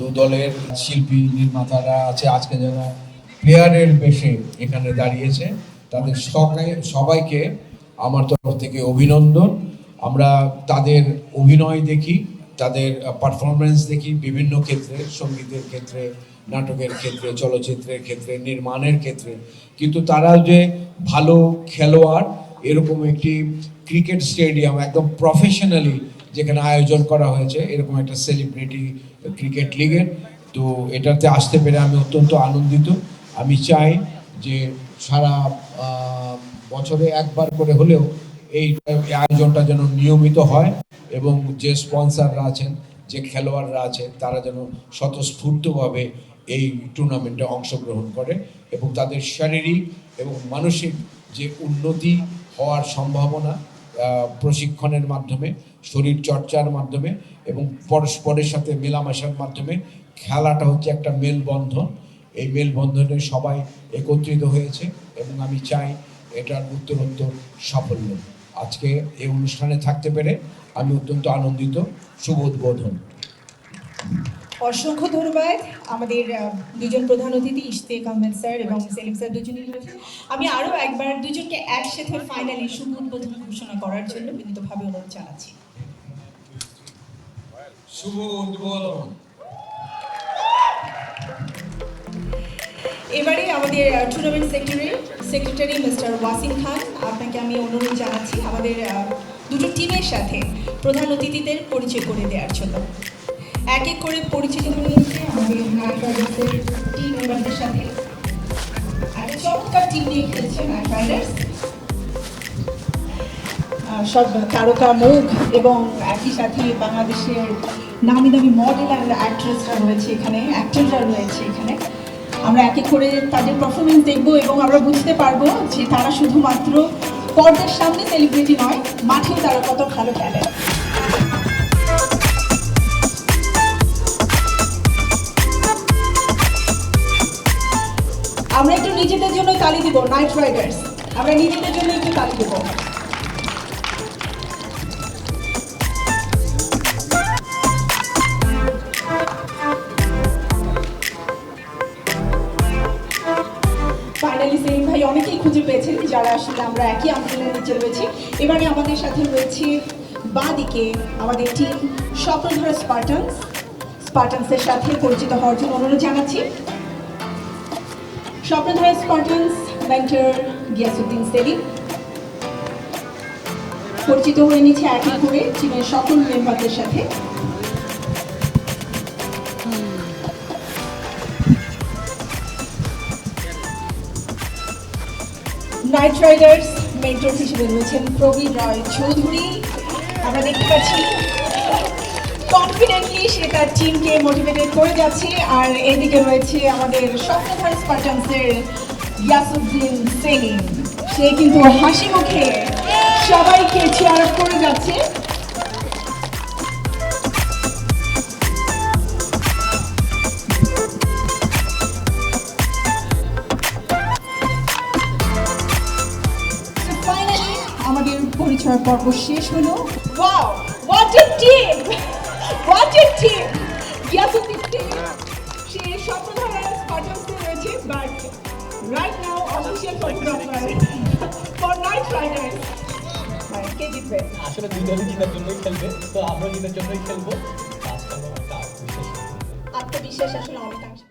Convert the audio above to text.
দু দলের শিল্পী নির্মাতারা আছে আজকে যারা প্লেয়ারের বেশে এখানে দাঁড়িয়েছে, তাদের সবাইকে আমার তরফ থেকে অভিনন্দন। আমরা তাদের অভিনয় দেখি, তাদের পারফরমেন্স দেখি বিভিন্ন ক্ষেত্রে, সঙ্গীতের ক্ষেত্রে, নাটকের ক্ষেত্রে, চলচ্চিত্রের ক্ষেত্রে, নির্মাণের ক্ষেত্রে, কিন্তু তারা যে ভালো খেলোয়াড় এরকম একটি ক্রিকেট স্টেডিয়াম একদম প্রফেশনালি যেখানে আয়োজন করা হয়েছে এরকম একটা সেলিব্রিটি ক্রিকেট লিগের, তো এটাতে আসতে পেরে আমি অত্যন্ত আনন্দিত। আমি চাই যে সারা বছরে একবার করে হলেও এই আয়োজনটা যেন নিয়মিত হয় এবং যে স্পন্সররা আছেন, যে খেলোয়াড়রা আছেন, তারা যেন স্বতঃস্ফূর্তভাবে এই টুর্নামেন্টে অংশগ্রহণ করে এবং তাদের শারীরিক এবং মানসিক যে উন্নতি হওয়ার সম্ভাবনা প্রশিক্ষণের মাধ্যমে, শরীর চর্চার মাধ্যমে এবং পরস্পরের সাথে মেলামেশার মাধ্যমে, খেলাটা হচ্ছে একটা মেলবন্ধন। এই মেলবন্ধনে সবাই একত্রিত হয়েছে এবং আমি চাই এটার উত্তরোত্তর সাফল্য। আজকে এই অনুষ্ঠানে থাকতে পেরে আমি অত্যন্ত আনন্দিত। শুভ উদ্বোধন। অসংখ্য ধন্যবাদ আমাদের দুজন প্রধান অতিথি ইশতিয়াক আহমেদ স্যার এবং সেলিম স্যার দুজনই রয়েছে। আমি আরও একবার দুজনকে একসাথে ফাইনালি শুভ উদ্বোধন ঘোষণা করার জন্য বিনীতভাবে অনুরোধ জানাচ্ছি। শুভ উদ্বোধন। এবারে আমাদের টুর্নামেন্ট সেক্রেটারি মিস্টার ওয়াসিম খান, আপনাকে আমি অনুরোধ জানাচ্ছি আমাদের দুটো টিমের সাথে প্রধান অতিথিদের পরিচয় করে দেওয়ার জন্য। এক এক করে পরিচিত হয়ে নিচ্ছে আমাদের নাইট রাইডার্সের টিম মেম্বারদের সাথে। একটা চমৎকার টিম নিয়ে খেলছে নাইট রাইডার্স, সব তারকা মুখ এবং একই সাথে বাংলাদেশের নামি দামি মডেল আর অ্যাক্ট্রেসরা রয়েছে এখানে, অ্যাক্টররা রয়েছে এখানে। আমরা এক এক করে তাদের পারফরমেন্স দেখবো এবং আমরা বুঝতে পারবো যে তারা শুধুমাত্র পর্দার সামনে সেলিব্রিটি নয়, মাঠেও তারা কত ভালো খেলে। আমরা একটু নিজেদের জন্য তালি দিব, নাইট রাইডার্স, আমরা নিজেদের জন্য একটু তালি দেব। ফাইনালি সেলিম ভাই অনেকেই খুঁজে পেয়েছেন যারা আসলে আমরা একই আন্দোলনের নিচে রয়েছি। এবারে আমাদের সাথে রয়েছে বাঁদিকে আমাদের টিম স্বপ্নধারা স্পার্টানসের সাথে পরিচিত হওয়ার জন্য অনুরোধ জানাচ্ছি। স্বপ্নধারা স্পার্টানস মেন্টর গিয়াসউদ্দিন সেলিম পরিচিত হয়ে নিচ্ছে এক এক করে টিমের সকল মেম্বারদের সাথে। নাইট রাইডার্স মেন্টর হিসেবে রয়েছেন প্রবীণ রয় চৌধুরী। আমরা দেখতে পাচ্ছি কনফিডেন্টলি সে তার টিমকে মোটিভেটেড করে যাচ্ছে। আর এদিকে রয়েছে আমাদের স্বপ্নধারা স্পার্টানসের গিয়াসউদ্দিন সেলিম, সে কিন্তু হাসি মুখে সবাইকে চেয়ার আপ করে যাচ্ছে। ফাইনালি আমাদের পরিচয় পর্ব শেষ হলো। Wow, what a team, what a team! Giasuddin Selim সে স্বপ্নধারা স্পার্টানসে রয়েছে, but right now official photographer for Knight Riders. কে জিতবে? আসলে দুই দলই জেতার জন্যই খেলবে, তো আমরা জেতার জন্যই খেলবো। আত্মবিশ্বাস আসলে অনেকাংশে